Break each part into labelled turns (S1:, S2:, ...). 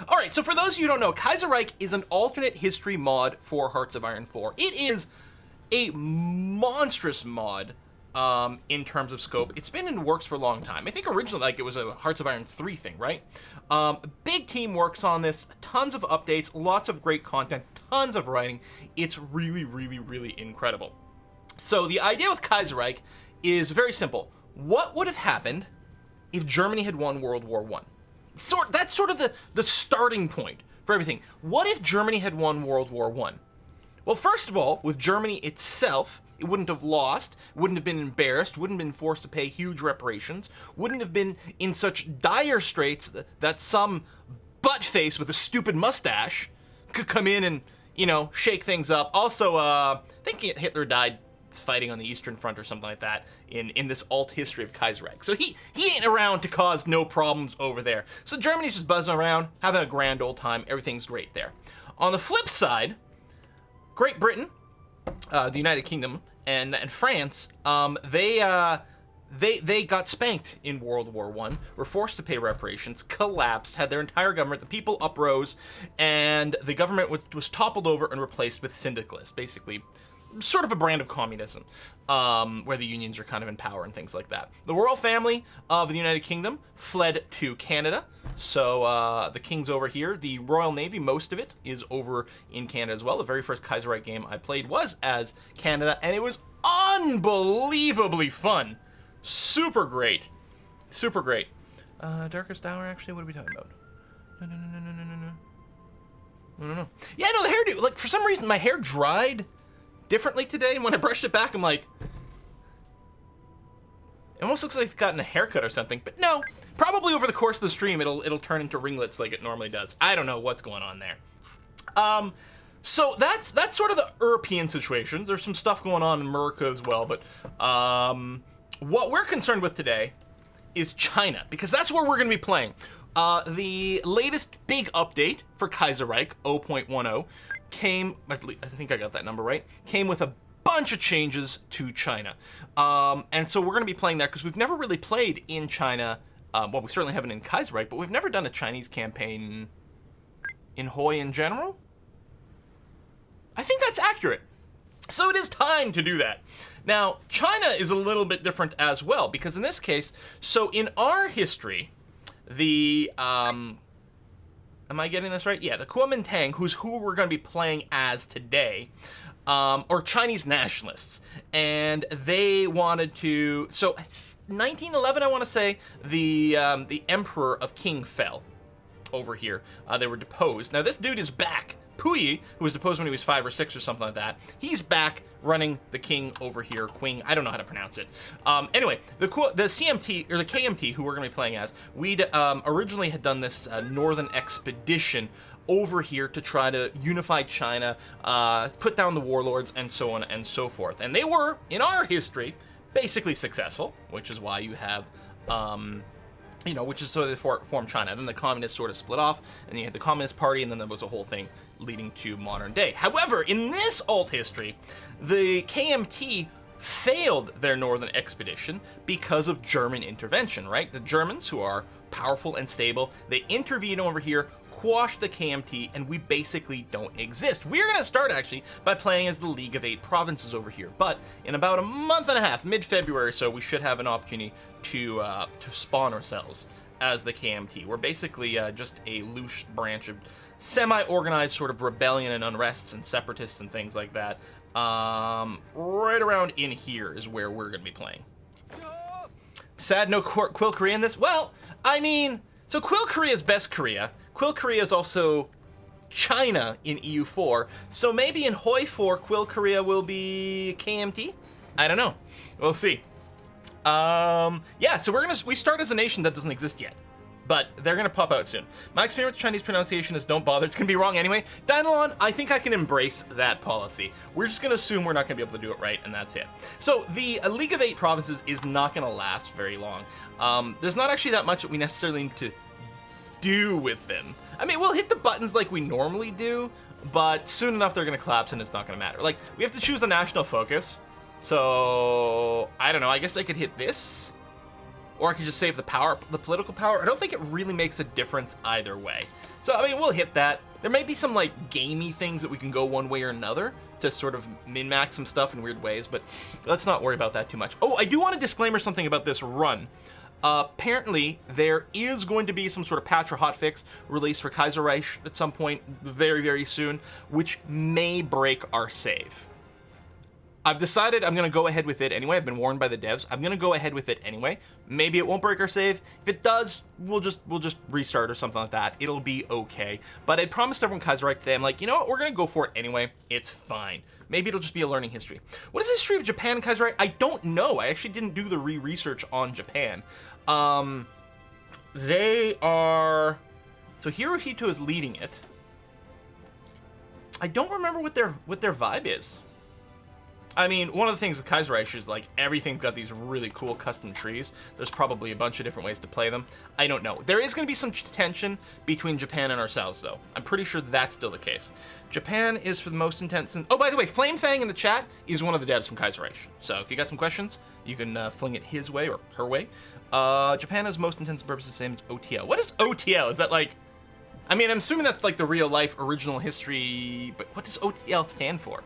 S1: All right, so for those of you who don't know, Kaiserreich is an alternate history mod for Hearts of Iron 4. It is a monstrous mod in terms of scope. It's been in the works for a long time. I think originally it was a Hearts of Iron 3 thing, right? Big team works on this, tons of updates, lots of great content, tons of writing. It's really, really, really incredible. So the idea with Kaiserreich is very simple. What would have happened if Germany had won World War I? That's sort of the starting point for everything. What if Germany had won World War I? Well, first of all, with Germany itself, it wouldn't have lost, wouldn't have been embarrassed, wouldn't have been forced to pay huge reparations, wouldn't have been in such dire straits that some buttface with a stupid mustache could come in and, shake things up. Also, I think Hitler died fighting on the Eastern Front or something like that in this alt history of Kaiserreich. So he ain't around to cause no problems over there. So Germany's just buzzing around, having a grand old time. Everything's great there. On the flip side, Great Britain, the United Kingdom, and France, they got spanked in World War I, were forced to pay reparations, collapsed, had their entire government, the people uprose, and the government was toppled over and replaced with syndicalists, basically sort of a brand of communism, where the unions are kind of in power and things like that. The royal family of the United Kingdom fled to Canada, so the king's over here. The Royal Navy, most of it, is over in Canada as well. The very first Kaiserreich game I played was as Canada, and it was unbelievably fun. Super great. Super great. Darkest Hour, actually, what are we talking about? No. Yeah, no, the hairdo, like, for some reason, my hair dried differently today, and when I brushed it back, I'm like, it almost looks like I've gotten a haircut or something, but no, probably over the course of the stream, it'll turn into ringlets like it normally does. I don't know what's going on there. So that's sort of the European situations. There's some stuff going on in America as well, but what we're concerned with today is China, because that's where we're going to be playing. The latest big update for Kaiserreich 0.10 came, I think I got that number right, came with a bunch of changes to China. And so we're going to be playing there because we've never really played in China. Well, we certainly haven't in Kaiserreich, but we've never done a Chinese campaign in Hoi in general. I think that's accurate. So it is time to do that. Now, China is a little bit different as well, because in this case, so in our history, the, am I getting this right? Yeah, the Kuomintang, who we're going to be playing as today, are Chinese nationalists. And they wanted to, so 1911, I want to say, the emperor of Qing fell over here. They were deposed. Now, this dude is back. Puyi, who was deposed when he was 5 or 6 or something like that, he's back running the king over here. Qing, I don't know how to pronounce it. Anyway, the CMT, or the KMT, who we're going to be playing as, we'd originally had done this northern expedition over here to try to unify China, put down the warlords, and so on and so forth. And they were, in our history, basically successful, which is why you have which is so they formed China. Then the communists sort of split off, and you had the Communist Party, and then there was a whole thing leading to modern day. However, in this alt history, the KMT failed their northern expedition because of German intervention, right? The Germans, who are powerful and stable, they intervene over here, quash the KMT, and we basically don't exist. We're going to start, actually, by playing as the League of 8 provinces over here, but in about a month and a half, mid-February or so, we should have an opportunity to spawn ourselves as the KMT. We're basically just a loose branch of semi-organized sort of rebellion and unrests and separatists and things like that. Right around in here is where we're going to be playing. Sad no Quill Korea in this? Well, I mean, so Quill Korea is best Korea. Quill Korea is also China in EU4, so maybe in Hoi 4, Quill Korea will be KMT? I don't know. We'll see. Yeah, so we start as a nation that doesn't exist yet, but they're gonna pop out soon. My experience with Chinese pronunciation is don't bother, it's gonna be wrong anyway. Danilon, I think I can embrace that policy. We're just gonna assume we're not gonna be able to do it right, and that's it. So the League of 8 provinces is not gonna last very long. There's not actually that much that we necessarily need to do with them. I mean, we'll hit the buttons like we normally do, but soon enough they're gonna collapse and it's not gonna matter. Like, we have to choose the national focus. So, I don't know, I guess I could hit this. or I could just save the political power. I don't think it really makes a difference either way. So, I mean, we'll hit that. There may be some, like, gamey things that we can go one way or another to sort of min-max some stuff in weird ways, but let's not worry about that too much. Oh, I do want to disclaimer something about this run. Apparently, there is going to be some sort of patch or hotfix released for Kaiserreich at some point very, very soon, which may break our save. I've decided I'm going to go ahead with it anyway. I've been warned by the devs. I'm going to go ahead with it anyway. Maybe it won't break our save. If it does, we'll just restart or something like that. It'll be okay. But I promised everyone Kaiserreich today. I'm like, you know what? We're going to go for it anyway. It's fine. Maybe it'll just be a learning history. What is the history of Japan and Kaiserreich? I don't know. I actually didn't do the research on Japan. They are... So Hirohito is leading it. I don't remember what their vibe is. I mean, one of the things with Kaiserreich is, like, everything's got these really cool custom trees. There's probably a bunch of different ways to play them. I don't know. There is going to be some tension between Japan and ourselves, though. I'm pretty sure that's still the case. Japan is for the most intense... Oh, by the way, Flamefang in the chat is one of the devs from Kaiserreich. So if you got some questions, you can fling it his way or her way. Japan has most intents and purposes the same as OTL. What is OTL? Is that, like... I mean, I'm assuming that's, like, the real-life original history, but what does OTL stand for?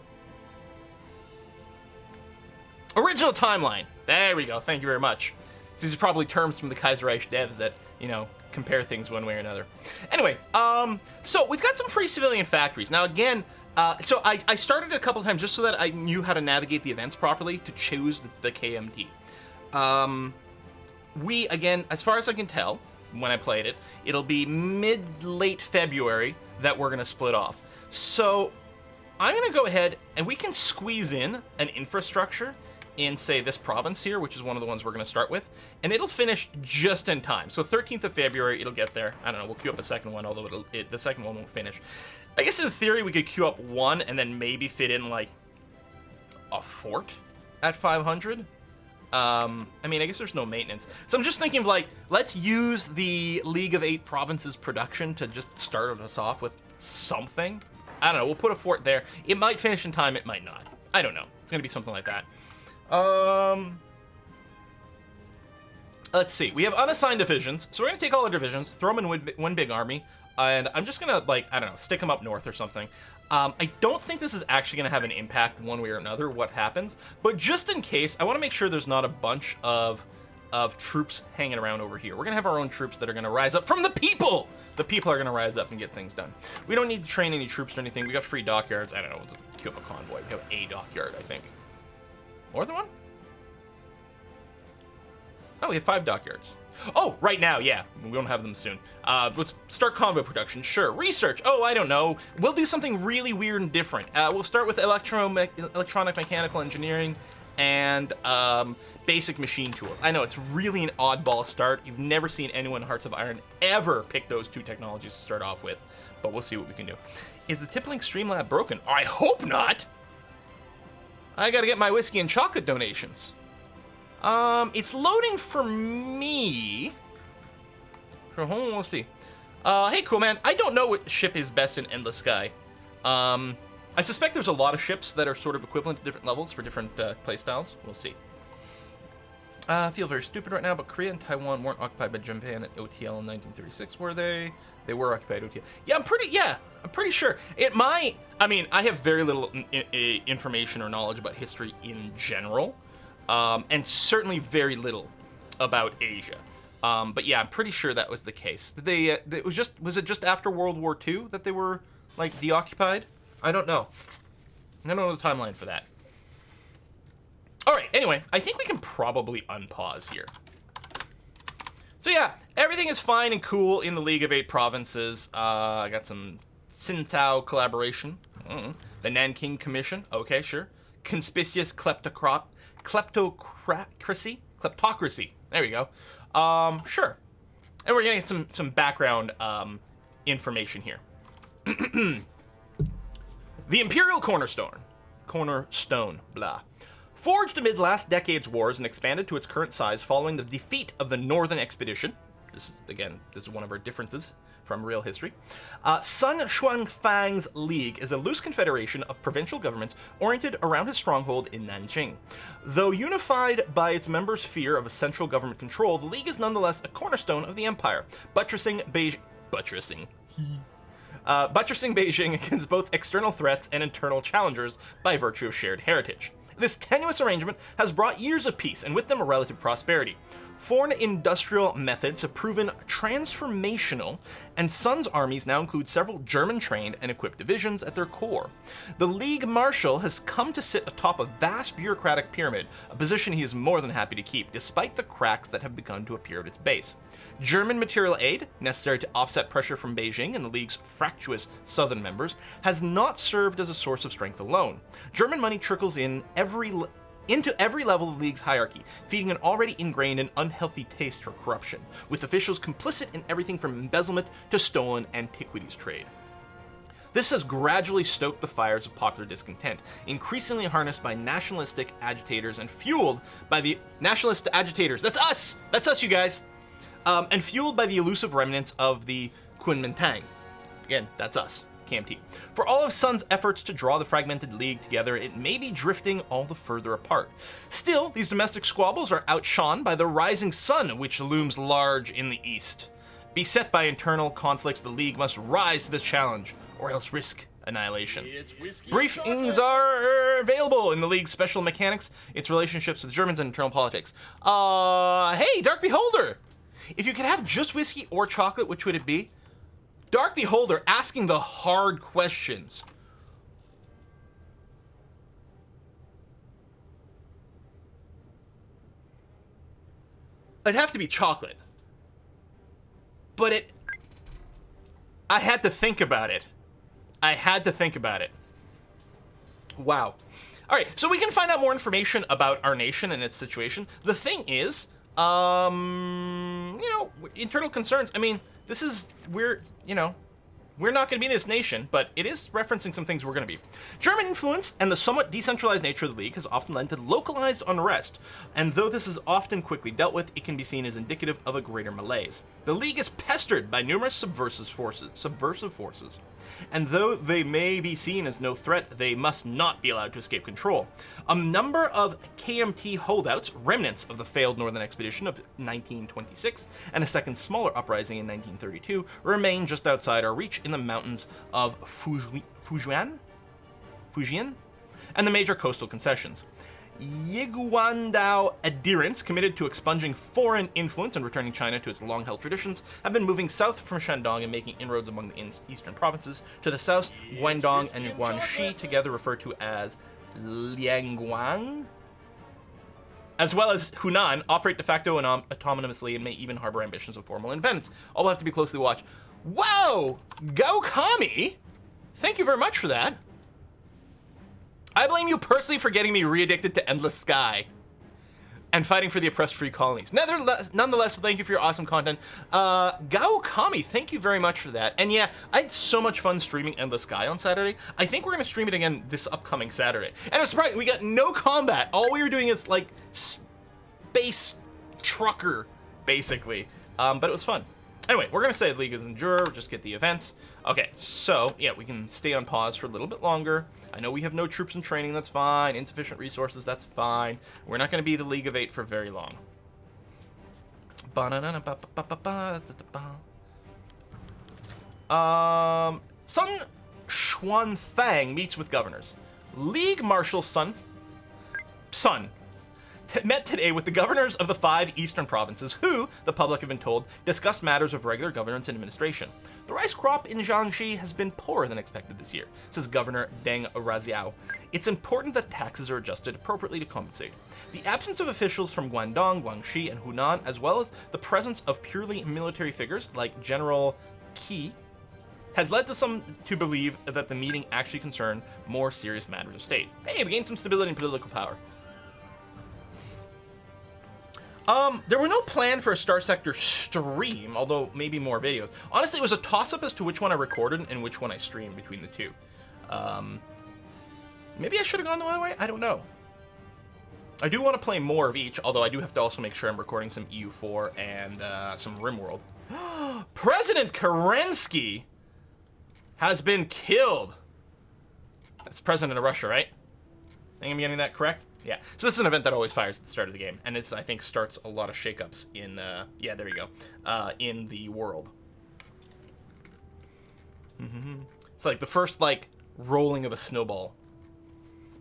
S1: Original timeline. There we go. Thank you very much. These are probably terms from the Kaiserreich devs that, you know, compare things one way or another. Anyway, so we've got some free civilian factories. Now, again, so I started it a couple times just so that I knew how to navigate the events properly to choose the KMT. We, again, as far as I can tell, when I played it, it'll be mid-late February that we're going to split off. So I'm going to go ahead and we can squeeze in an infrastructure in, say, this province here, which is one of the ones we're going to start with, and it'll finish just in time. So 13th of February, it'll get there. I don't know, we'll queue up a second one, although the second one won't finish. I guess in theory, we could queue up one and then maybe fit in, like, a fort at 500. I mean, I guess there's no maintenance. So I'm just thinking of, like, let's use the League of 8 Provinces production to just start us off with something. I don't know, we'll put a fort there. It might finish in time, it might not. I don't know. It's going to be something like that. Let's see. We have unassigned divisions, so we're gonna take all our divisions, throw them in one big army, and I'm just gonna, like, I don't know, stick them up north or something. I don't think this is actually gonna have an impact one way or another, what happens, but just in case, I want to make sure there's not a bunch of troops hanging around over here. We're gonna have our own troops that are gonna rise up from the people! The people are gonna rise up and get things done. We don't need to train any troops or anything. We got free dockyards. I don't know, we'll just queue up a convoy. We have a dockyard, I think. More than one? Oh, we have 5 dockyards. Oh, right now, yeah. We won't have them soon. Let's start convoy production. Sure. Research. Oh, I don't know. We'll do something really weird and different. We'll start with electronic mechanical engineering and basic machine tools. I know, it's really an oddball start. You've never seen anyone in Hearts of Iron ever pick those 2 technologies to start off with, but we'll see what we can do. Is the Tiplink Streamlab broken? I hope not! I gotta get my whiskey and chocolate donations. It's loading for me. We'll see. Hey, cool man. I don't know what ship is best in Endless Sky. I suspect there's a lot of ships that are sort of equivalent to different levels for different playstyles. We'll see. I feel very stupid right now, but Korea and Taiwan weren't occupied by Japan at OTL in 1936, were they? They were occupied OTL. Yeah, I'm pretty sure. It might, I mean, I have very little information or knowledge about history in general, and certainly very little about Asia. But yeah, I'm pretty sure that was the case. Was it just after World War II that they were, like, deoccupied? I don't know. I don't know the timeline for that. All right, anyway, I think we can probably unpause here. So yeah, everything is fine and cool in the League of 8 Provinces. I got some Tsingtao collaboration. The Nanking Commission. Okay, sure. Conspicuous kleptocracy. There we go. Sure. And we're getting some background information here. The Imperial Cornerstone, blah. Forged amid last decade's wars and expanded to its current size following the defeat of the Northern Expedition, This is one of our differences from real history. Sun Xuanfang's League is a loose confederation of provincial governments oriented around his stronghold in Nanjing. Though unified by its members' fear of a central government control, the League is nonetheless a cornerstone of the empire, buttressing Beijing against both external threats and internal challengers by virtue of shared heritage. This tenuous arrangement has brought years of peace and with them a relative prosperity. Foreign industrial methods have proven transformational, and Sun's armies now include several German-trained and equipped divisions at their core. The League Marshal has come to sit atop a vast bureaucratic pyramid, a position he is more than happy to keep, despite the cracks that have begun to appear at its base. German material aid, necessary to offset pressure from Beijing and the League's fractious southern members, has not served as a source of strength alone. German money trickles into every level of the League's hierarchy, feeding an already ingrained and unhealthy taste for corruption, with officials complicit in everything from embezzlement to stolen antiquities trade. This has gradually stoked the fires of popular discontent, increasingly harnessed by nationalistic agitators and fueled by the nationalist agitators. That's us! That's us, you guys! And fueled by the elusive remnants of the Kuomintang. Again, that's us. KMT. For all of Sun's efforts to draw the fragmented League together, it may be drifting all the further apart. Still, these domestic squabbles are outshone by the rising sun, which looms large in the east. Beset by internal conflicts, the League must rise to this challenge, or else risk annihilation. Briefings are available in the League's special mechanics, its relationships with the Germans, and internal politics. Hey, Dark Beholder! If you could have just whiskey or chocolate, which would it be? Dark Beholder asking the hard questions. It'd have to be chocolate. But I had to think about it. Wow. All right, so we can find out more information about our nation and its situation. The thing is, internal concerns. I mean, we're not going to be this nation, but it is referencing some things we're going to be. German influence and the somewhat decentralized nature of the League has often led to localized unrest, and though this is often quickly dealt with, it can be seen as indicative of a greater malaise. The League is pestered by numerous subversive forces, and though they may be seen as no threat, they must not be allowed to escape control. A number of KMT holdouts, remnants of the failed Northern Expedition of 1926, and a second smaller uprising in 1932, remain just outside our reach in the mountains of Fujian, and the major coastal concessions. Yiguandao adherents committed to expunging foreign influence and returning China to its long-held traditions have been moving south from Shandong and making inroads among the eastern provinces. To the south, Guangdong and Guangxi, together referred to as Liangguang, as well as Hunan, operate de facto and autonomously and may even harbor ambitions of formal independence. All will have to be closely watched. Whoa! Go Kami! Thank you very much for that. I blame you personally for getting me re-addicted to Endless Sky and fighting for the oppressed free colonies. Nonetheless, thank you for your awesome content. Gao Kami, thank you very much for that. And yeah, I had so much fun streaming Endless Sky on Saturday. I think we're going to stream it again this upcoming Saturday. And I'm surprised, we got no combat. All we were doing is like space trucker, basically. But it was fun. Anyway, we're going to say League is endure, just get the events. Okay, so, yeah, we can stay on pause for a little bit longer. I know we have no troops in training, that's fine. Insufficient resources, that's fine. We're not going to be the League of 8 for very long. Sun Xuanfang meets with governors. League Marshal Sun met today with the governors of the 5 eastern provinces who, the public have been told, discussed matters of regular governance and administration. The rice crop in Jiangxi has been poorer than expected this year, says Governor Deng Raziao. It's important that taxes are adjusted appropriately to compensate. The absence of officials from Guangdong, Guangxi, and Hunan, as well as the presence of purely military figures like General Qi, has led to some to believe that the meeting actually concerned more serious matters of state. Hey, we gained some stability and political power. There were no plan for a Star Sector stream, although maybe more videos. Honestly, it was a toss-up as to which one I recorded and which one I streamed between the two. Maybe I should have gone the other way? I don't know. I do want to play more of each, although I do have to also make sure I'm recording some EU4 and some RimWorld. President Kerensky has been killed. That's President of Russia, right? I think I'm getting that correct? Yeah. So this is an event that always fires at the start of the game, and it's, I think, starts a lot of shakeups in, yeah, there you go, in the world. It's like the first, like, rolling of a snowball.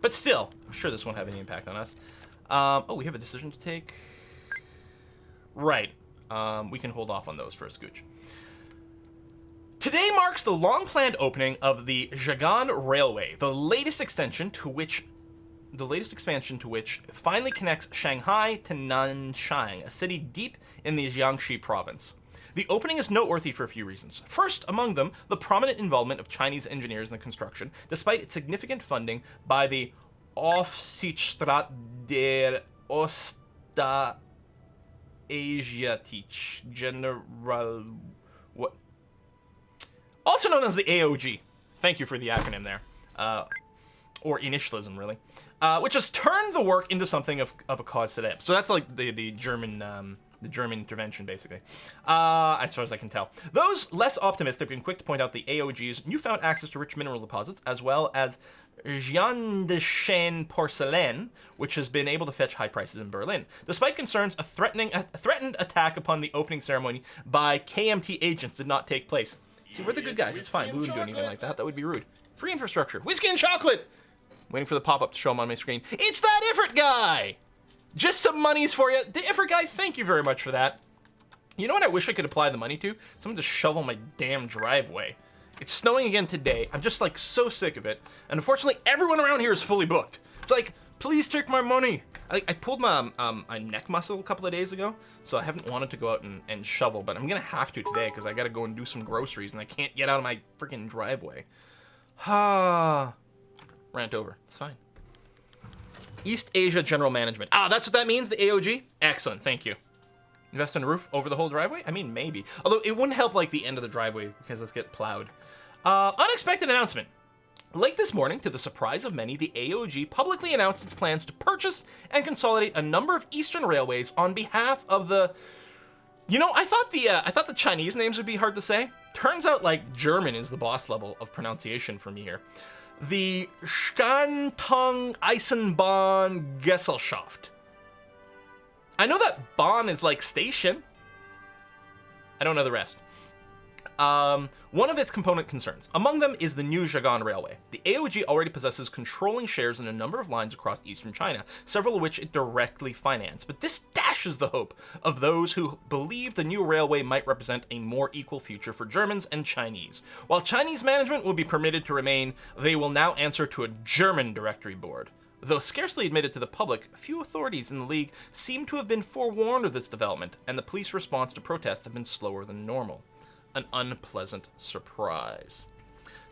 S1: But still, I'm sure this won't have any impact on us. Oh, we have a decision to take. Right. We can hold off on those for a scooch. Today marks the long-planned opening of the Zhejiang Railway, the latest expansion to which finally connects Shanghai to Nanshang, a city deep in the Jiangxi province. The opening is noteworthy for a few reasons. First, among them, the prominent involvement of Chinese engineers in the construction, despite its significant funding by the Aufsichtsrat der Ostasiatische General... What? Also known as the AOG. Thank you for the acronym there. Or initialism, really. Which has turned the work into something of a cause today. So that's like the German intervention, basically, as far as I can tell. Those less optimistic have been quick to point out the AOG's newfound access to rich mineral deposits, as well as Jiandishan porcelain, which has been able to fetch high prices in Berlin. Despite concerns, a threatened attack upon the opening ceremony by KMT agents did not take place. See, we're the good guys. It's fine. We wouldn't do anything like that. That would be rude. Free infrastructure. Whiskey and chocolate! Waiting for the pop-up to show them on my screen. It's that Ifrit guy! Just some monies for you. The Ifrit guy, thank you very much for that. You know what I wish I could apply the money to? Someone to shovel my damn driveway. It's snowing again today. I'm just like so sick of it. And unfortunately, everyone around here is fully booked. It's like, please take my money. I pulled my neck muscle a couple of days ago, so I haven't wanted to go out and shovel, but I'm gonna have to today because I gotta go and do some groceries and I can't get out of my freaking driveway. Rant over. It's fine. East Asia General Management. Ah, that's what that means, the AOG? Excellent, thank you. Invest in a roof over the whole driveway? I mean, maybe. Although it wouldn't help like the end of the driveway because let's get plowed. Unexpected announcement. Late this morning, to the surprise of many, the AOG publicly announced its plans to purchase and consolidate a number of eastern railways on behalf of the... You know, I thought the Chinese names would be hard to say. Turns out, like, German is the boss level of pronunciation for me here. The Shantung Eisenbahn Gesellschaft. I know that Bahn is like station. I don't know the rest. One of its component concerns. Among them is the new Zhejiang Railway. The AOG already possesses controlling shares in a number of lines across eastern China, several of which it directly financed. But this dashes the hope of those who believe the new railway might represent a more equal future for Germans and Chinese. While Chinese management will be permitted to remain, they will now answer to a German directory board. Though scarcely admitted to the public, few authorities in the League seem to have been forewarned of this development, and the police response to protests have been slower than normal. An unpleasant surprise.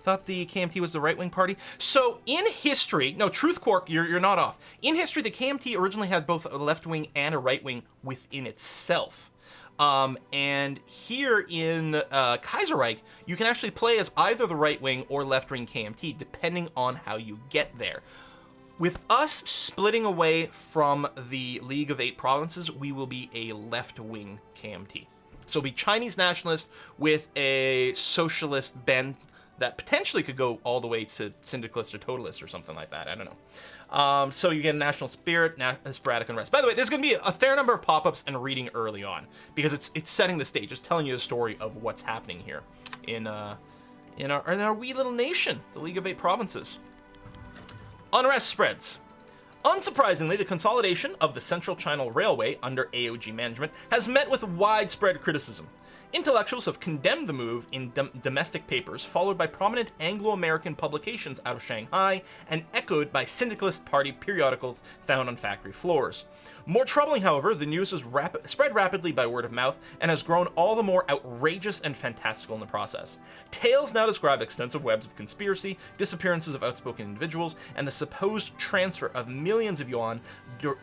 S1: Thought the KMT was the right-wing party? So in history, no, Truth Cork, you're not off. In history, the KMT originally had both a left-wing and a right-wing within itself. And here in Kaiserreich, you can actually play as either the right-wing or left-wing KMT, depending on how you get there. With us splitting away from the League of 8 Provinces, we will be a left-wing KMT. So it'll be Chinese nationalist with a socialist bent that potentially could go all the way to syndicalist or totalist or something like that. I don't know. So you get a national spirit, sporadic unrest. By the way, there's going to be a fair number of pop-ups and reading early on because it's setting the stage. It's telling you the story of what's happening here in our wee little nation, the League of 8 Provinces. Unrest spreads. Unsurprisingly, the consolidation of the Central China Railway under AOG management has met with widespread criticism. Intellectuals have condemned the move in domestic papers, followed by prominent Anglo-American publications out of Shanghai and echoed by syndicalist party periodicals found on factory floors. More troubling, however, the news has spread rapidly by word of mouth and has grown all the more outrageous and fantastical in the process. Tales now describe extensive webs of conspiracy, disappearances of outspoken individuals, and the supposed transfer of millions of yuan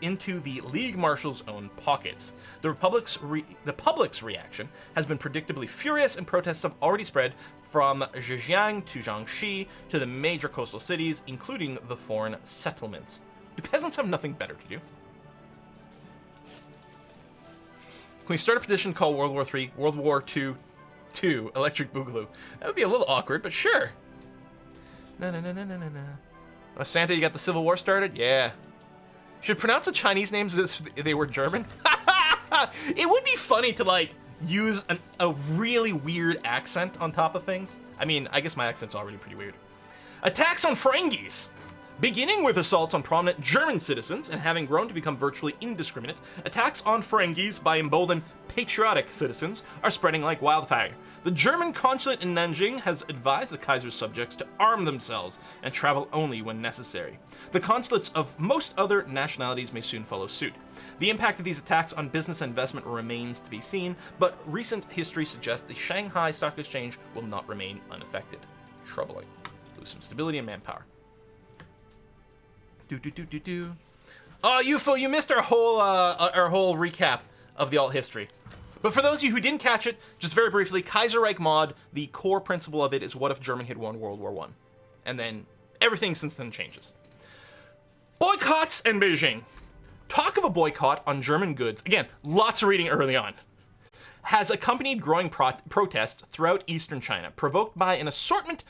S1: into the League Marshal's own pockets. The public's reaction has been predictably furious, and protests have already spread from Zhejiang to Jiangxi to the major coastal cities, including the foreign settlements. Do peasants have nothing better to do? we start a petition called World War III, World War II, Electric Boogaloo? That would be a little awkward, but sure. Na na na na na na. Oh, Santa, you got the Civil War started? Yeah. Should pronounce the Chinese names as if they were German? It would be funny to, like, use a really weird accent on top of things. I mean, I guess my accent's already pretty weird. Attacks on Ferengis. Beginning with assaults on prominent German citizens and having grown to become virtually indiscriminate, attacks on Ferengis by emboldened patriotic citizens are spreading like wildfire. The German consulate in Nanjing has advised the Kaiser's subjects to arm themselves and travel only when necessary. The consulates of most other nationalities may soon follow suit. The impact of these attacks on business and investment remains to be seen, but recent history suggests the Shanghai Stock Exchange will not remain unaffected. Troubling. Lose some stability and manpower. Oh, UFO, you missed our whole recap of the alt history. But for those of you who didn't catch it, just very briefly, Kaiserreich mod, the core principle of it is what if Germany had won World War I? And then everything since then changes. Boycotts and Beijing. Talk of a boycott on German goods, again, lots of reading early on, has accompanied growing protests throughout eastern China, provoked by an assortment